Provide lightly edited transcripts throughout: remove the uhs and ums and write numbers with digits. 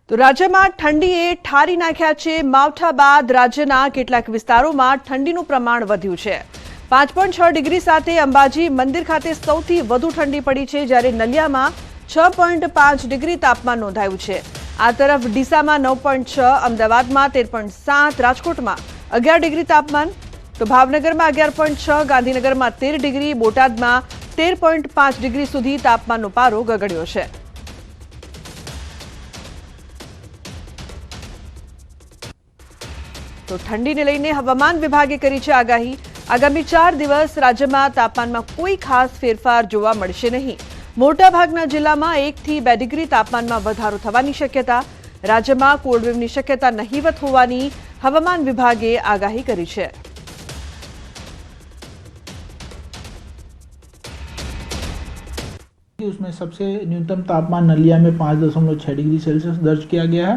તો રાજ્યમાં ઠંડીએ ઠારી નાખ્યા છે માવઠા બાદ રાજ્યના કેટલાક વિસ્તારોમાં ઠંડીનું પ્રમાણ વધ્યું છે। 5.6 ડિગ્રી સાથે અંબાજી મંદિર ખાતે સૌથી વધુ ઠંડી પડી છે, જ્યારે નલિયામાં 6.5 ડિગ્રી તાપમાન નોંધાયું છે। આ તરફ ડીસામાં 9.6, અમદાવાદમાં 13.7, રાજકોટમાં 11 ડિગ્રી તાપમાન, તો ભાવનગરમાં 11.6, ગાંધીનગરમાં 13 ડિગ્રી, બોટાદમાં 13.5 ડિગ્રી સુધી તાપમાનનો પારો ગગડ્યો છે। તો ઠંડીને લઈને હવામાન વિભાગે કરી છે આગાહી। આગામી 4 દિવસ રાજ્યમાં તાપમાનમાં કોઈ ખાસ ફેરફાર જોવા મળશે નહીં। મોટાભાગના જિલ્લામાં 1 થી 2 ડિગ્રી તાપમાનમાં વધારો થવાની શક્યતા। રાજ્યમાં કોલ્ડવેવની શક્યતા નહીવત હોવાની હવામાન વિભાગે આગાહી કરી છે। उसमें सबसे न्यूनतम तापमान नलिया में 5.6 डिग्री सेल्सियस दर्ज किया गया है।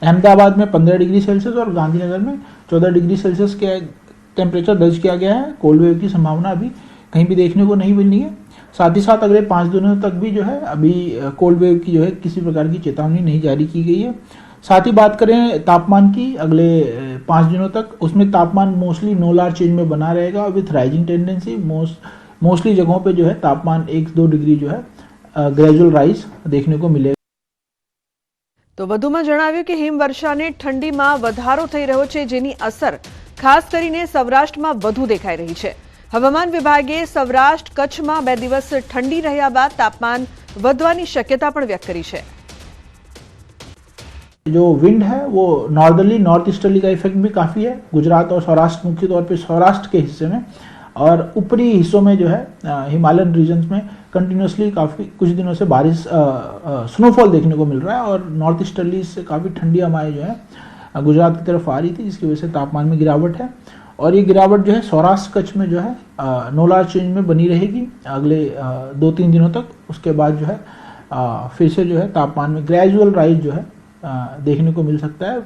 अहमदाबाद में 15 डिग्री सेल्सियस और गांधीनगर में 14 डिग्री सेल्सियस के टेम्परेचर दर्ज किया गया है। कोल्ड वेव की संभावना अभी कहीं भी देखने को नहीं मिली है। साथ ही साथ अगले 5 दिनों तक भी जो है अभी कोल्ड वेव की जो है किसी प्रकार की चेतावनी नहीं जारी की गई है। साथ ही बात करें तापमान की अगले 5 दिनों तक, उसमें तापमान मोस्टली नो लार्ज चेंज में बना रहेगा विथ राइजिंग टेंडेंसी। मोस्टली जगहों पे जो है तापमान 1-2 डिग्री जो है ग्रेजुअल राइज देखने को मिलेगा। તો વધુમાં જણાવ્યું કે હિમવર્ષાને ઠંડીમાં વધારો થઈ રહ્યો છે, જેની અસર ખાસ કરીને સૌરાષ્ટ્રમાં વધુ દેખાઈ રહી છે। હવામાન વિભાગે સૌરાષ્ટ્ર કચ્છમાં 2 દિવસ ઠંડી રહ્યા બાદ તાપમાન વધવાની શક્યતા પણ વ્યક્ત કરી છે। जो विंड है वो नॉर्दर्ली नॉर्थ ईस्टर्ली का इफेक्ट भी काफ़ी है गुजरात और सौराष्ट्र, मुख्य तौर पे सौराष्ट्र के हिस्से में, और ऊपरी हिस्सों में जो है हिमालयन रीजन्स में कंटिन्यूसली काफ़ी कुछ दिनों से बारिश स्नोफॉल देखने को मिल रहा है। और नॉर्थ ईस्टर्ली से काफ़ी ठंडी हवाएं जो है गुजरात की तरफ आ रही थी, जिसकी वजह से तापमान में गिरावट है। और ये गिरावट जो है सौराष्ट्र कच्छ में जो है नो लार्ज चेंज में बनी रहेगी अगले 2-3 दिनों तक। उसके बाद जो है फिर से जो है तापमान में ग्रेजुअल राइज जो है देखने को मिल सकता है।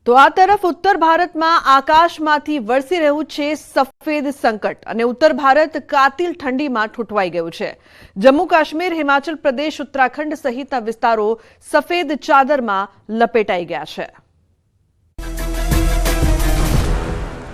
તો આ તરફ ઉત્તર ભારતમાં આકાશમાંથી વરસી રહ્યું છે સફેદ સંકટ, અને ઉત્તર ભારત કાતિલ ઠંડીમાં ઠૂંઠવાઈ ગયું છે। જમ્મુ કાશ્મીર, હિમાચલ પ્રદેશ, ઉત્તરાખંડ સહિતના વિસ્તારો સફેદ ચાદરમાં લપેટાઈ ગયા છે।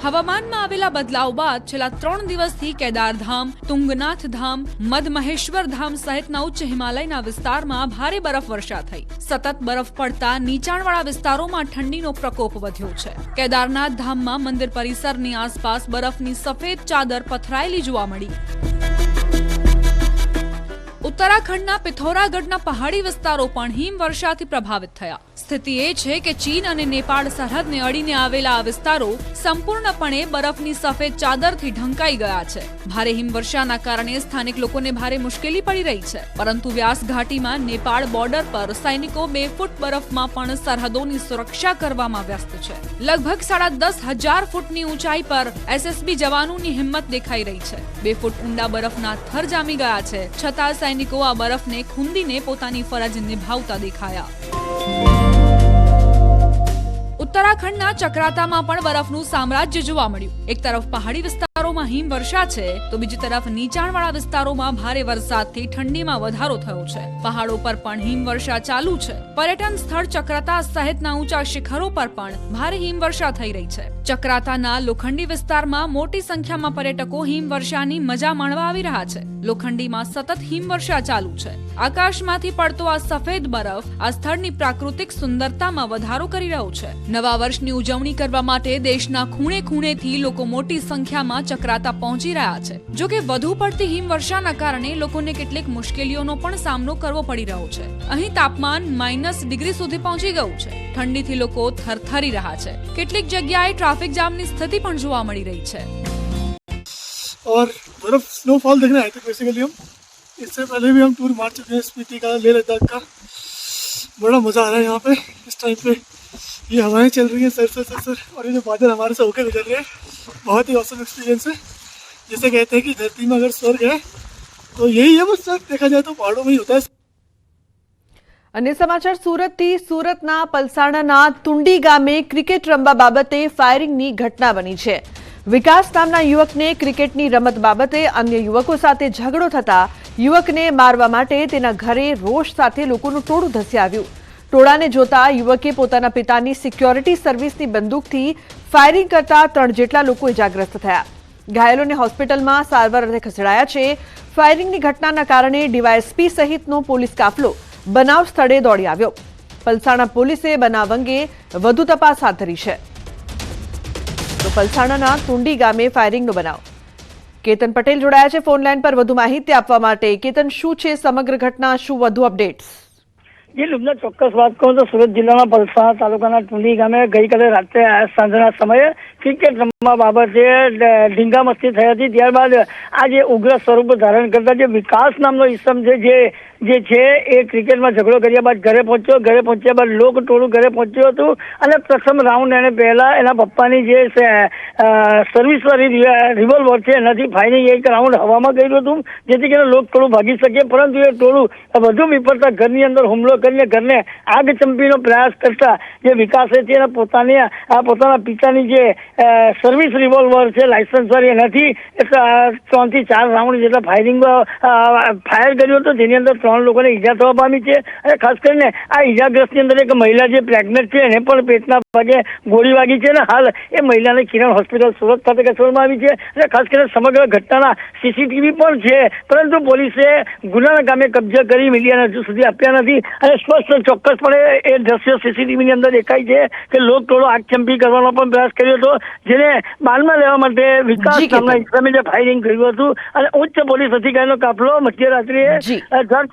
હવામાનમાં આવેલા બદલાવ બાદ છેલ્લા 3 દિવસથી કેદારધામ, તુંગનાથ ધામ, મદમહેશ્વર ધામ સહિતના ઉચ્ચ હિમાલયના વિસ્તારમાં ભારે બરફવર્ષા થઈ। સતત બરફ પડતા નીચાણવાળા વિસ્તારોમાં ઠંડીનો પ્રકોપ વધ્યો છે। કેદારનાથ ધામમાં મંદિર પરિસરની આસપાસ બરફની સફેદ ચાદર પથરાયેલી જોવા મળી। ઉત્તરાખંડના પિથોરાગઢના પહાડી વિસ્તારો પણ હિમવર્ષાથી પ્રભાવિત થયા। સ્થિતિ એ છે કે ચીન અને નેપાળ સરહદને અડીને આવેલા આ વિસ્તારો સંપૂર્ણપણે બરફની સફેદ ચાદરથી ઢંકાઈ ગયા છે। ભારે હિમવર્ષાના કારણે સ્થાનિક લોકોને ભારે મુશ્કેલી પડી રહી છે, પરંતુ વ્યાસ ઘાટીમાં નેપાળ બોર્ડર પર સૈનિકો 2 ફૂટ બરફમાં પણ સરહદોની સુરક્ષા કરવામાં વ્યસ્ત છે। લગભગ 10,500 ફૂટની ઊંચાઈ પર એસએસબી જવાનોની હિંમત દેખાઈ રહી છે। 2 ફૂટ ઊંડા બરફના થર જામી ગયા છે, છતાં સૈનિકો આ બરફને ખૂંદીને પોતાની ફરજ નિભાવતા દેખાયા। ઉત્તરાખંડના ચક્રાતામાં પણ બરફનું સામ્રાજ્ય જોવા મળ્યું। એક તરફ પહાડી વિસ્તારોમાં હિમવર્ષા છે, તો બીજી તરફ નીચાણવાળા વિસ્તારોમાં ભારે વરસાદથી ઠંડીમાં વધારો થયો છે। પહાડો પર પણ હિમવર્ષા ચાલુ છે। પર્યટન સ્થળ ચક્રાતા સહિતના ઊંચા શિખરો પર પણ ભારે હિમવર્ષા થઈ રહી છે। ચક્રાતાના લોખંડી વિસ્તારમાં મોટી સંખ્યામાં પર્યટકો હિમવર્ષાની મજા માણવા આવી રહ્યા છે। લોખંડીમાં સતત હિમવર્ષા ચાલુ છે। આકાશમાંથી પડતો આ સફેદ બરફ આ સ્થળની પ્રાકૃતિક સુંદરતામાં વધારો કરી રહ્યો છે। નવા વર્ષની ઉજવણી કરવા માટે દેશના ખૂણે ખૂણેથી લોકો મોટી સંખ્યામાં ચક્રાતા પહોંચી રહ્યા છે। જો કે વધુ પડતી હિમવર્ષાના કારણે લોકોને કેટલીક મુશ્કેલીઓનો પણ સામનો કરવો પડી રહ્યો છે। અહીં તાપમાન -, ડિગ્રી સુધી પહોંચી ગયું છે। ઠંડીથી લોકો થરથરી રહ્યા છે। કેટલીક જગ્યાએ ટ્રાફિક જામની સ્થિતિ પણ જોવા મળી રહી છે। और बर्फ स्नोफॉल देखने आए थे बेसिकली हम। इससे पहले भी हम टूर मार चुके हैं स्पीति का, लेह लद्दाख का। बड़ा मज़ा आ रहा है यहाँ पे इस टाइम पे। ये हवाएं चल रही हैं सर, और ये जो बादल हमारे से होकर गुजर रहे हैं, बहुत ही औसम एक्सपीरियंस है। जैसे कहते हैं कि धरती में अगर स्वर्ग है तो यही है, बस देखा जाए तो पहाड़ों में ही होता है। अन्य समाचार सूरतथी। सूरतना पलसाणाना तुंडी गामे क्रिकेट रमवा बाबते फायरिंगनी घटना बनी छे। विकास नामना युवकने क्रिकेटनी रमत बाबते अन्य युवको साथे झगड़ो थता युवकने मारवा माटे तेना घरे रोष साथे लोकोनुं टोळुं धसी आव्युं। ટોળાને જોતા યુવકે પોતાના પિતાની સિક્યોરિટી સર્વિસની બંદૂકથી ફાયરિંગ કરતા 3 જેટલા લોકો ઇજાગ્રસ્ત થયા. ઘાયલોને હોસ્પિટલમાં સારવાર અર્થે ખસેડાયા છે. ફાયરિંગની ઘટનાના કારણે ડીવાયએસપી સહિતનો પોલીસ કાફલો બનાવ સ્થળે દોડી આવ્યો. પલસાણા પોલીસે બનાવ અંગે વધુ તપાસ હાથ ધરી છે. તો પલસાણાના તુંડી ગામે ફાયરિંગનો બનાવ. કેતન પટેલ જોડાયા છે ફોન લાઈન પર વધુ માહિતી આપવા માટે. કેતન, શું છે સમગ્ર ઘટના, શું વધુ અપડેટ્સ? જે લુબના ચોક્કસ વાત કરું તો સુરત જિલ્લાના પલસાણા તાલુકાના ટુંડી ગામે ગઈકાલે રાત્રે સાંજના સમયે ક્રિકેટ રમવા બાબતે ઢીંગા મસ્તી થઈ હતી. ત્યારબાદ આ જે ઉગ્ર સ્વરૂપ ધારણ કરતા જે વિકાસ નામનો ઇસમ છે જે છે એ ક્રિકેટમાં ઝઘડો કર્યા બાદ ઘરે પહોંચ્યા બાદ લોક ટોળું ઘરે પહોંચ્યું હતું અને પ્રથમ રાઉન્ડ એને પહેલા એના પપ્પાની જે સર્વિસ વાળી રિવોલ્વર છે એનાથી ફાયરિંગ એક રાઉન્ડ હવામાં કર્યું હતું, જેથી કરીને લોક ટોળું ભાગી શકે. પરંતુ એ ટોળું વધુ વિપરતા ઘરની અંદર હુમલો કરીને ઘરને આગ ચંપીનો પ્રયાસ કરતા જે વિકાસ છે એને પોતાના પિતાની જે સર્વિસ રિવોલ્વર છે લાયસન્સ વાળી એનાથી 3 થી 4 રાઉન્ડ જેટલા ફાયર કર્યું હતું, જેની અંદર 3 લોકોને ઈજા થવા પામી છે. અને ખાસ કરીને આ ઈજાગ્રસ્તની અંદર એક મહિલા જે પ્રેગ્નન્ટ છે એને પણ પેટના ભાગે ગોળી વાગી છે અને હાલ એ મહિલાને કિરણ હોસ્પિટલ સુરત ખાતે ખસેડવામાં આવી છે. અને ખાસ કરીને સમગ્ર ઘટનાના સીસીટીવી પણ છે, પરંતુ પોલીસે ગુનાના કામે કબજા કરી મીડિયાને હજુ સુધી આપ્યા નથી. અને સ્પષ્ટ ચોક્કસપણે એ દ્રશ્યો સીસીટીવીની અંદર દેખાય છે કે લોક ટોળો આગચંપી કરવાનો પણ પ્રયાસ કર્યો હતો, જેને બાનમાં લેવા માટે વિકાસ નામના ઇસમે જે ફાયરિંગ કર્યું હતું. અને ઉચ્ચ પોલીસ અધિકારીનો કાફલો મધ્યરાત્રિએ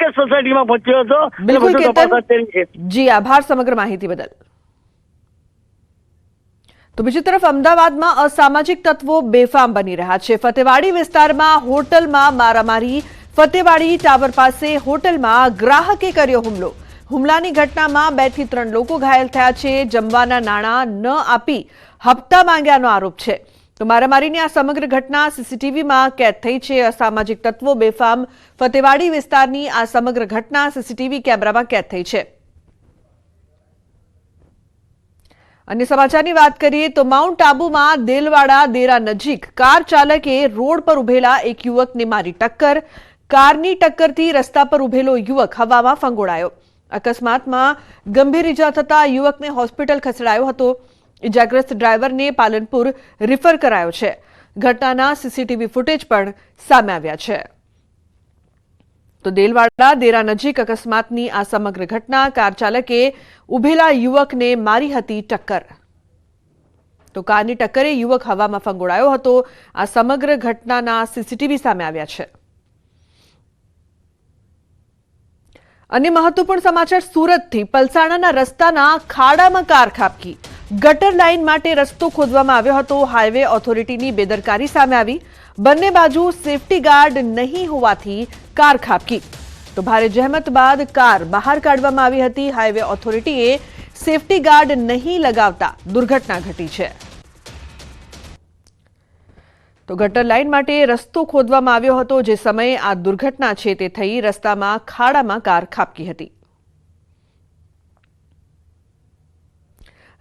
સોસાયટીમાં પહોંચ્યો હતો. બિલકુલ કેતન, જી આભાર સમગ્ર માહિતી બદલ. તો બીજી તરફ અમદાવાદમાં અસામાજિક તત્વો બેફામ બની રહ્યા છે. ફતેવાડી વિસ્તારમાં હોટલમાં મારામારી. ફતેવાડી ટાવર પાસે હોટલમાં ગ્રાહકે કર્યો હુમલો. હુમલાની ઘટનામાં 2 થી 3 લોકો ઘાયલ થયા છે. જમવાના નાણાં ન આપી હપ્તા માંગ્યાનો આરોપ છે. તો મારામારીની આ સમગ્ર ઘટના સીસીટીવીમાં કેદ થઈ છે. અસામાજિક તત્વો બેફામ. ફતેવાડી વિસ્તારની આ સમગ્ર ઘટના સીસીટીવી કેમેરામાં કેદ થઈ છે. અન્ય સમાચારની વાત કરીએ તો માઉન્ટ આબુમાં દેલવાડા દેરા નજીક કાર ચાલકે રોડ પર ઉભેલા એક યુવકને મારી ટક્કર. કારની ટક્કરથી રસ્તા પર ઉભેલો યુવક હવામાં ફંગોળાયો. અકસ્માતમાં ગંભીર ઈજા થતા યુવકને હોસ્પિટલ ખસેડાયો હતો. ઇજાગ્રસ્ત ડ્રાઈવરને પાલનપુર રિફર કરાયો છે. ઘટનાના સીસીટીવી ફૂટેજ પણ સામે આવ્યા છે. તો દેલવાડા દેરા નજીક અકસ્માતની આ સમગ્ર ઘટના. કાર ચાલકે ઉભેલા યુવકને મારી હતી ટક્કર. તો કારની ટક્કરે યુવક હવામાં ફંગોળાયો હતો. આ સમગ્ર ઘટનાના સીસીટીવી સામે આવ્યા છે. અન્ય મહત્વપૂર્ણ સમાચાર સુરતથી. પલસાણાના રસ્તાના ખાડામાં કાર ખાબકી. ગટર લાઇન માટે રસ્તો ખોદવામાં આવ્યો હતો. હાઈવે ઓથોરિટીની બેદરકારી સામે આવી. બંને બાજુ સેફટી ગાર્ડ નહીં હોવાથી કાર ખાબકી. તો ભારે જહેમત બાદ કાર બહાર કાઢવામાં આવી હતી. હાઈવે ઓથોરિટીએ સેફટી ગાર્ડ નહીં લગાવતા દુર્ઘટના ઘટી છે. તો ગટર લાઇન માટે રસ્તો ખોદવામાં આવ્યો હતો. જે સમયે આ દુર્ઘટના છે તે થઈ. રસ્તામાં ખાડામાં કાર ખાબકી હતી.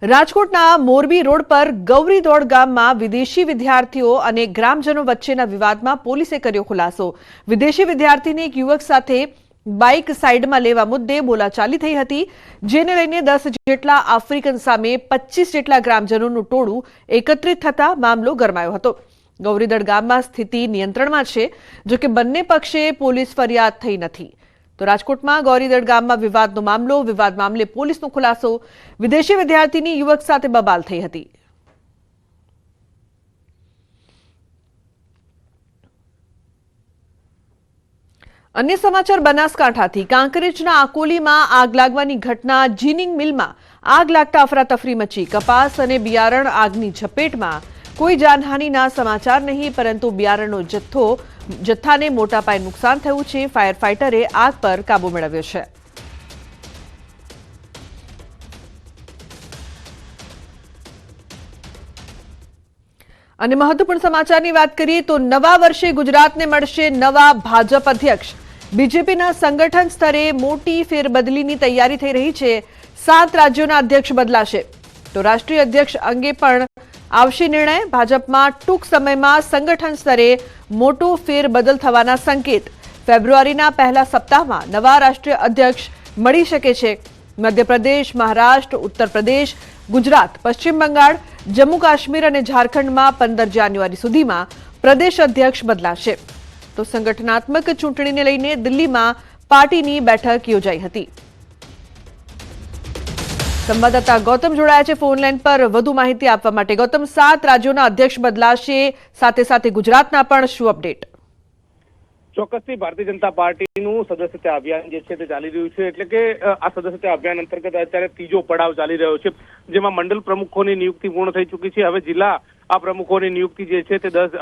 રાજકોટના મોરબી રોડ પર ગૌરીદોડ ગામમાં વિદેશી વિદ્યાર્થીઓ અને ગ્રામજનો વચ્ચેના વિવાદમાં પોલીસે કર્યો ખુલાસો. વિદેશી વિદ્યાર્થીને એક યુવક સાથે બાઇક સાઇડમાં લેવા મુદ્દે બોલાચાલી થઈ હતી, જેને લઈને 10 જેટલા આફ્રિકન સામે 25 જેટલા ગ્રામજનોનું ટોળું એકત્રિત થતા મામલો ગરમાયો હતો. ગૌરીદોડ ગામમાં સ્થિતિ નિયંત્રણમાં છે, જો કે બંને પક્ષે પોલીસ ફરિયાદ થઈ નથી. તો રાજકોટમાં ગૌરીદોડ ગામમાં વિવાદનો મામલો. વિવાદ મામલે પોલીસનો ખુલાસો. વિદેશી વિદ્યાર્થીની યુવક સાથે બબાલ થઈ હતી. અન્ય સમાચાર બનાસકાંઠાથી. કાંકરેજના આકોલીમાં આગ લાગવાની ઘટના. જીનિંગ મિલમાં આગ લાગતા અફરાતફરી મચી. કપાસ અને બિયારણ આગની ઝપેટમાં. કોઈ જાનહાનિના સમાચાર નહીં, પરંતુ બિયારણનો જથ્થાને મોટા પાયે નુકસાન થયું છે. ફાયર ફાઇટરે આગ પર કાબુ મેળવ્યો છે. અને મહત્વપૂર્ણ સમાચારની વાત કરીએ તો નવા વર્ષે ગુજરાતને મળશે નવા ભાજપ અધ્યક્ષ. બીજેપીના સંગઠન સ્તરે મોટી ફેરબદલીની તૈયારી થઈ રહી છે. 7 રાજ્યોના અધ્યક્ષ બદલાશે. તો રાષ્ટ્રીય અધ્યક્ષ અંગે પણ આવશે નિર્ણય. ભાજપમાં ટૂંક સમયમાં સંગઠન સ્તરે મોટો ફેરબદલ થવાના સંકેત. ફેબ્રુઆરીના પહેલા સપ્તાહમાં નવા રાષ્ટ્રીય અધ્યક્ષ મળી શકે છે. મધ્યપ્રદેશ, મહારાષ્ટ્ર, ઉત્તર પ્રદેશ, ગુજરાત, પશ્ચિમ બંગાળ, જમ્મુ કાશ્મીર અને ઝારખંડમાં 15 જાન્યુઆરી સુધીમાં પ્રદેશ અધ્યક્ષ બદલાશે. તો સંગઠનાત્મક ચૂંટણીને લઈને દિલ્હીમાં પાર્ટીની બેઠક યોજાઈ હતી. સંવાદદાતા ગૌતમ જોડાયા છે ફોન લાઈન પર વધુ માહિતી આપવા માટે. ગૌતમ, 7 રાજ્યોના અધ્યક્ષ બદલાશે, સાથે સાથે ગુજરાતના પણ શું અપડેટ? ચોક્કસથી ભારતીય જનતા પાર્ટીનું સદસ્યતા અભિયાન જે છે તે ચાલી રહ્યું છે. એટલે કે આ સદસ્યતા અભિયાન અંતર્ગત અત્યારે ત્રીજો પડાવ ચાલી રહ્યો છે, જેમાં મંડળ પ્રમુખોની નિયુક્તિ પૂર્ણ થઈ ચૂકી છે. હવે જિલ્લા આ પ્રમુખોની નિયુક્તિ જે છે તે 10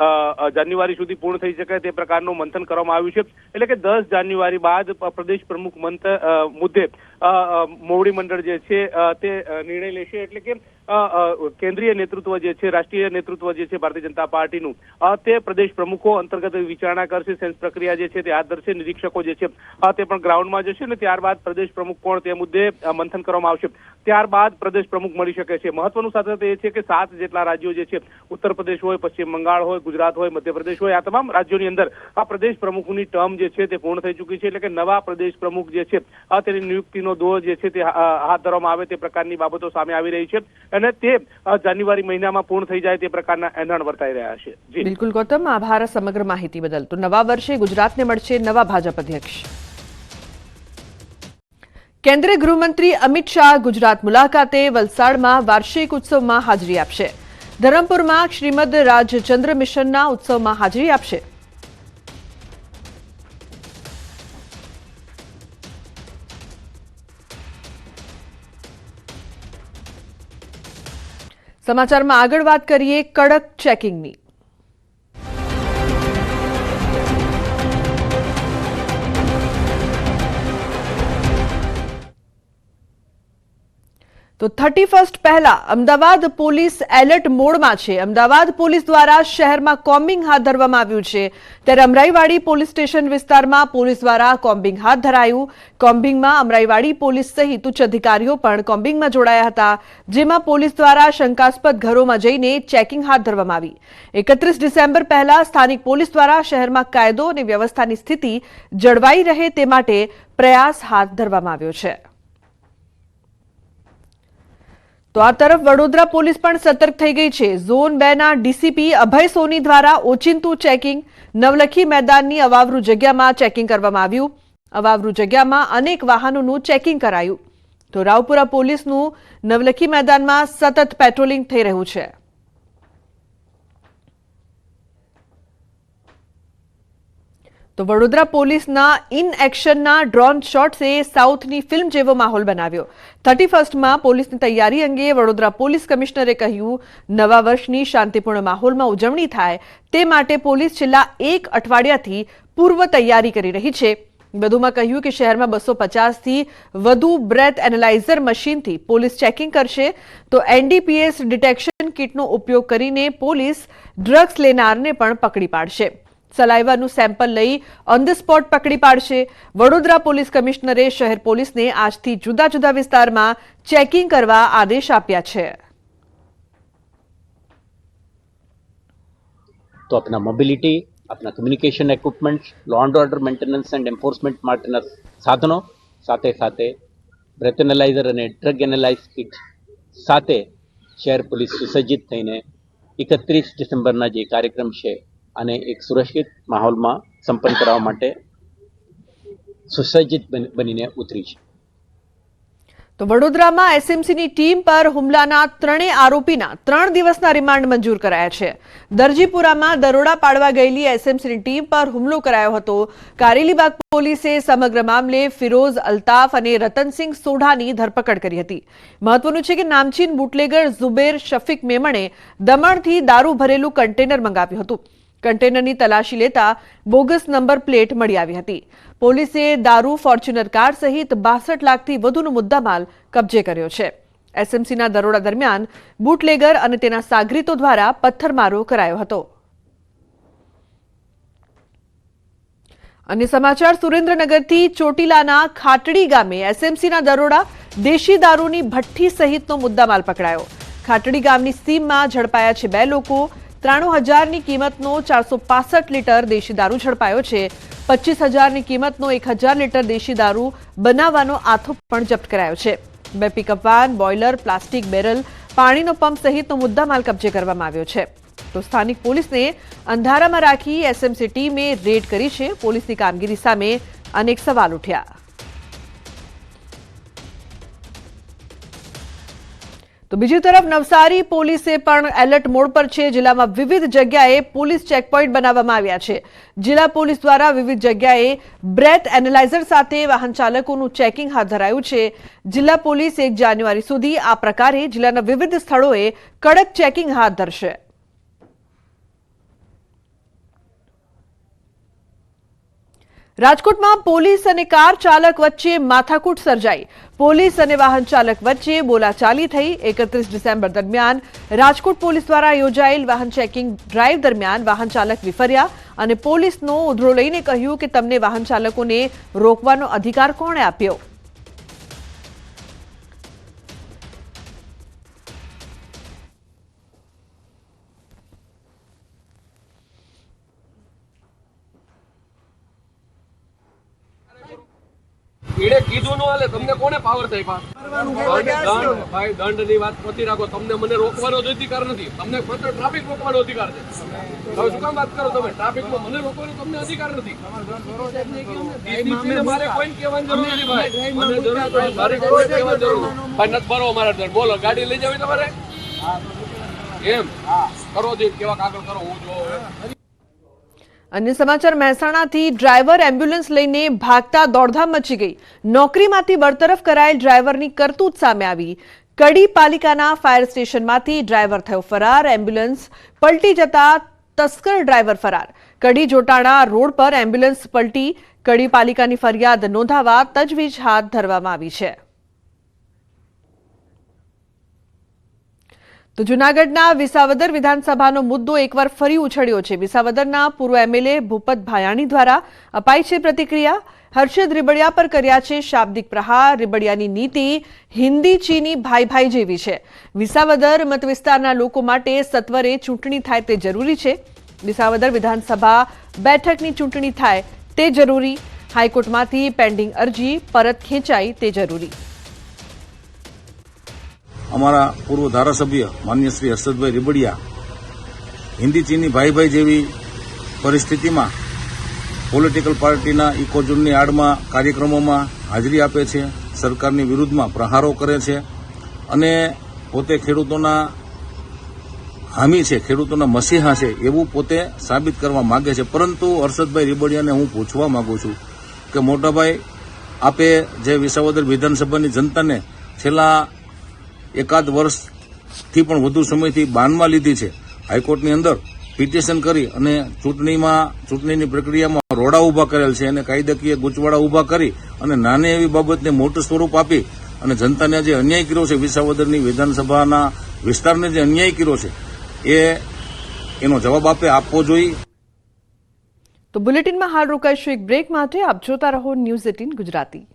જાન્યુઆરી સુધી પૂર્ણ થઈ શકે તે પ્રકારનું મંથન કરવામાં આવ્યું છે. એટલે કે 10 જાન્યુઆરી બાદ પ્રદેશ પ્રમુખ મુદ્દે મોવડી મંડળ જે છે તે નિર્ણય લેશે. એટલે કે કેન્દ્રીય નેતૃત્વ જે છે, રાષ્ટ્રીય નેતૃત્વ જે છે ભારતીય જનતા પાર્ટીનું, તે પ્રદેશ પ્રમુખો અંતર્ગત વિચારણા કરશે, સેન્સ પ્રક્રિયા જે છે તે હાથ ધરશે. નિરીક્ષકો જે છે તે પણ ગ્રાઉન્ડમાં જશે અને ત્યારબાદ પ્રદેશ પ્રમુખ કોણ તે મુદ્દે મંથન કરવામાં આવશે. ત્યારબાદ પ્રદેશ પ્રમુખ મળી શકે છે. મહત્વનું સાથે એ છે કે 7 જેટલા રાજ્યો જે છે, ઉત્તર પ્રદેશ હોય, પશ્ચિમ બંગાળ હોય, ગુજરાત હોય, મધ્યપ્રદેશ હોય, આ તમામ રાજ્યોની અંદર આ પ્રદેશ પ્રમુખની ટર્મ જે છે તે પૂર્ણ થઈ ચૂકી છે. એટલે કે નવા પ્રદેશ પ્રમુખ જે છે તેની નિયુક્તિનો દોર જે છે તે હાથ ધરવામાં આવે તે પ્રકારની બાબતો સામે આવી રહી છે અને તે જાન્યુઆરી મહિનામાં પૂર્ણ થઈ જાય તે પ્રકારના એંધાણ વર્તાઈ રહ્યા છે. જી બિલકુલ ગૌતમ, આભાર સમગ્ર માહિતી બદલ. તો નવા વર્ષે ગુજરાતને મળશે નવા ભાજપ અધ્યક્ષ. કેન્દ્રીય ગૃહમંત્રી અમિત શાહ ગુજરાત મુલાકાતે વલસાડમાં વાર્ષિક ઉત્સવમાં હાજરી આપશે. ધરમપુરમાં શ્રીમદ રાજચંદ્ર મિશનના ઉત્સવમાં હાજરી આપશે. સમાચારમાં આગળ વાત કરીએ કડક ચેકિંગની. તો 31 પહેલા અમદાવાદ પોલીસ એલર્ટ મોડમાં છે. અમદાવાદ પોલીસ દ્વારા શહેરમાં કોમ્બિંગ હાથ ધરવામાં આવ્યું છે. ત્યારે અમરાઈવાડી પોલીસ સ્ટેશન વિસ્તારમાં પોલીસ દ્વારા કોમ્બિંગ હાથ ધરાયું. કોમ્બિંગમાં અમરાઈવાડી પોલીસ સહિત ઉચ્ચ અધિકારીઓ પણ કોમ્બિંગમાં જોડાયા હતા, જેમાં પોલીસ દ્વારા શંકાસ્પદ ઘરોમાં જઈને ચેકિંગ હાથ ધરવામાં આવી. 31 ડિસેમ્બર પહેલા સ્થાનિક પોલીસ દ્વારા શહેરમાં કાયદો અને વ્યવસ્થાની સ્થિતિ જળવાઈ રહે તે માટે પ્રયાસ હાથ ધરવામાં આવ્યો છે. તો આ તરફ વડોદરા પોલીસ પણ સતર્ક થઈ ગઈ છે. ઝોન 2 ના ડીસીપી અભય સોની દ્વારા ઓચિંતું ચેકિંગ. નવલખી મેદાનની અવાવરૂ જગ્યામાં ચેકિંગ કરવામાં આવ્યું. અવાવરૂ જગ્યામાં અનેક વાહનોનું ચેકિંગ કરાયું. તો રાવપુરા પોલીસનું નવલખી મેદાનમાં સતત પેટ્રોલિંગ થઈ રહ્યું છે. તો વડોદરા પોલીસના ઇન એક્શનના ડ્રોન શોટ્સે સાઉથની ફિલ્મ જેવો માહોલ બનાવ્યો. 31માં પોલીસની તૈયારી અંગે વડોદરા પોલીસ કમિશનરે કહ્યું, નવા વર્ષની શાંતિપૂર્ણ માહોલમાં ઉજવણી થાય તે માટે પોલીસ છેલ્લા 1 અઠવાડિયાથી પૂર્વ તૈયારી કરી રહી છે. વધુમાં કહ્યું કે શહેરમાં 250થી વધુ બ્રેથ એનાલાઇઝર મશીનથી પોલીસ ચેકિંગ કરશે. તો એનડીપીએસ ડિટેક્શન કિટનો ઉપયોગ કરીને પોલીસ ડ્રગ્સ લેનારને પણ પકડી પાડશે. સલાઈવાનું સેમ્પલ લઈ ઓન ધ સ્પોટ પકડી પાડશે. વડોદરા પોલીસ કમિશનરે શહેર પોલીસને આજથી જુદા જુદા વિસ્તારમાં ચેકિંગ કરવા આદેશ આપ્યા છે. તો આપણા મોબિલિટી, આપણા communication equipment, law and order maintenance and enforcement માટેના સાધનો, સાથે સાથે બ્રેથ એનાલાઇઝર અને ડ્રગ એનાલાઇઝ કિટ સાથે શહેર પોલીસ સુસજ્જિત થઈને 31 ડિસેમ્બરના જે કાર્યક્રમ છે અને એક સુરક્ષિત માહોલમાં સંપન્ન કરવા માટે સુસજ્જિત બનીને ઉતરી છે. તો વડોદરામાં એસએમસીની ટીમ પર હુમલાના 3 આરોપીના 3 દિવસના રિમાન્ડ મંજૂર કરાયા છે. દરજીપુરામાં દરોડા પાડવા ગયેલી એસએમસીની ટીમ પર હુમલો કરાયો હતો. કારેલીબાગ પોલીસે સમગ્ર મામલે ફિરોઝ અલ્તાફ અને રતનસિંહ સોઢાની ધરપકડ કરી હતી. મહત્વનું છે કે નામચીન બુટલેગર ઝુબેર શફીક મેમણે દમણથી દારૂ ભરેલું કન્ટેનર મંગાવ્યું હતું. કન્ટેનરની તલાશી લેતા બોગસ નંબર પ્લેટ મળી આવી હતી. પોલીસે દારૂ, ફોર્ચ્યુનર કાર સહિત 62 લાખથી વધુનો મુદ્દામાલ કબજે કર્યો છે. એસએમસીના દરોડા દરમિયાન બુટલેગર અને તેના સાગરીતો દ્વારા પથ્થરમારો કરાયો હતો. અન્ય સમાચાર, સુરેન્દ્રનગરથી ચોટીલાના ખાટડી ગામે એસએમસીના દરોડા, દેશી દારૂની ભઠ્ઠી સહિતનો મુદ્દામાલ પકડાયો. ખાટડી ગામની સીમમાં ઝડપાયા છે 2 લોકો. 93,000ની કિંમતનો 465 લીટર દેશી દારૂ ઝડપાયો છે. 25,000ની કિંમતનો 1,000 લીટર દેશી દારૂ બનાવવાનો આથો પણ જપ્ત કરાયો છે. 2 pickup van, boiler, plastic barrel, પાણીનો પંપ સહિતનો મુદ્દામાલ કબજે કરવામાં આવ્યો છે. તો સ્થાનિક પોલીસને અંધારામાં રાખી એસએમસી ટીમે રેડ કરી છે. પોલીસની કામગીરી સામે અનેક સવાલ ઉઠ્યા. તો બીજી તરફ નવસારી પોલીસે પણ એલર્ટ મોડ પર છે. જિલ્લામાં વિવિધ જગ્યાએ પોલીસ ચેકપોઇન્ટ બનાવવામાં આવ્યા છે. જિલ્લા પોલીસ દ્વારા વિવિધ જગ્યાએ બ્રેથ એનાલાઇઝર સાથે વાહન ચાલકોનું ચેકિંગ હાથ ધરાયું છે. જિલ્લા પોલીસ 1 જાન્યુઆરી સુધી આ પ્રકારે જિલ્લાના વિવિધ સ્થળોએ કડક ચેકિંગ હાથ ધરશે. રાજકોટમાં પોલીસ અને કાર ચાલક વચ્ચે માથાકૂટ સર્જાઈ. પોલીસ અને વાહન ચાલક વચ્ચે બોલાચાલી થઈ. 31 ડિસેમ્બર દરમિયાન રાજકોટ પોલીસ દ્વારા યોજાયેલ વાહન ચેકિંગ ડ્રાઈવ દરમિયાન વાહન ચાલક વિફર્યા અને પોલીસનો ઉધડો લઈને કહ્યું કે તમને વાહન ચાલકોને રોકવાનો અધિકાર કોણે આપ્યો? એણે કીધું ન હાલે, તમને કોને પાવર થાય? ભાઈ દંડની વાત પહોંચી રાખો. તમને મને રોકવાનો અધિકાર નથી. તમને માત્ર ટ્રાફિક રોકવાનો અધિકાર છે. હવે શું કામ વાત કરો તમે? ટ્રાફિકમાં મને રોકવાનો તમને અધિકાર નથી. મારે કોઈને કહેવાની જરૂર નથી ભાઈ. મને જરૂર મારે કોઈ કહેવાની જરૂર ભાઈ નથી. ભરો મારા દર બોલો, ગાડી લઈ જવી તમારે એમ કરો દે કેવા કાગળ કરો. હું જો અન્ય સમાચાર મહેસાણાથી ડ્રાઈવર એમ્બ્યુલન્સ લઈને ભાગતા દોડધામ મચી ગઈ. નોકરીમાંથી બરતરફ કરાયેલ ડ્રાઈવરની કરતૂત સામે આવી. કડી પાલિકાના ફાયર સ્ટેશનમાંથી ડ્રાઈવર થયો ફરાર. એમ્બ્યુલન્સ પલટી જતા તસ્કર ડ્રાઈવર ફરાર. કડી જોટાણા રોડ પર એમ્બ્યુલન્સ પલટી. કડી પાલિકાની ફરિયાદ નોંધાવા તજવીજ હાથ ધરવામાં આવી છે. તો જૂનાગઢના વિસાવદર વિધાનસભાનો મુદ્દો એકવાર ફરી ઉછળ્યો છે. વિસાવદરના પૂર્વ એમએલએ ભૂપત ભાયાણી દ્વારા અપાઈ છે પ્રતિક્રિયા. હર્ષદ રીબડિયા પર કર્યા છે શાબ્દિક પ્રહાર. રીબડિયાની નીતિ હિન્દી ચીની ભાઈ ભાઈ જેવી છે. વિસાવદર મતવિસ્તારના લોકો માટે સત્વરે ચૂંટણી થાય તે જરૂરી છે. વિસાવદર વિધાનસભા બેઠકની ચૂંટણી થાય તે જરૂરી. હાઈકોર્ટમાંથી પેન્ડિંગ અરજી પરત ખેંચાય તે જરૂરી. અમારા પૂર્વ ધારાસભ્ય માન્ય શ્રી હર્ષદભાઈ રીબડિયા હિન્દી ચીની ભાઈ ભાઈ જેવી પરિસ્થિતિમાં પોલિટિકલ પાર્ટીના ઇકોઝોનની આડમાં કાર્યક્રમોમાં હાજરી આપે છે, સરકારની વિરુદ્ધમાં પ્રહારો કરે છે અને પોતે ખેડૂતોના હામી છે, ખેડૂતોના મસીહા છે એવું પોતે સાબિત કરવા માંગે છે. પરંતુ હર્ષદભાઈ રીબડિયાને હું પૂછવા માંગુ છું કે મોટાભાઈ, આપે જે વિસાવદર વિધાનસભાની જનતાને છેલ્લા એકાદ વર્ષથી પણ વધુ સમયથી બાનમાં લીધી છે, હાઈકોર્ટની અંદર પિટિશન કરી અને ચૂંટણીની પ્રક્રિયામાં રોડા ઉભા કરેલ છે અને કાયદાકીય ગૂંચવાડા ઉભા કરી અને નાની એવી બાબતને મોટું સ્વરૂપ આપી અને જનતાને જે અન્યાય કર્યો છે, વિસાવદરની વિધાનસભાના વિસ્તારને જે અન્યાય કર્યો છે એનો જવાબ આપવો જોઈએ. તો બુલેટિનમાં હાલ રોકાઈશું એક બ્રેક માટે. આપ જોતા રહો ન્યૂઝ 18 ગુજરાતી.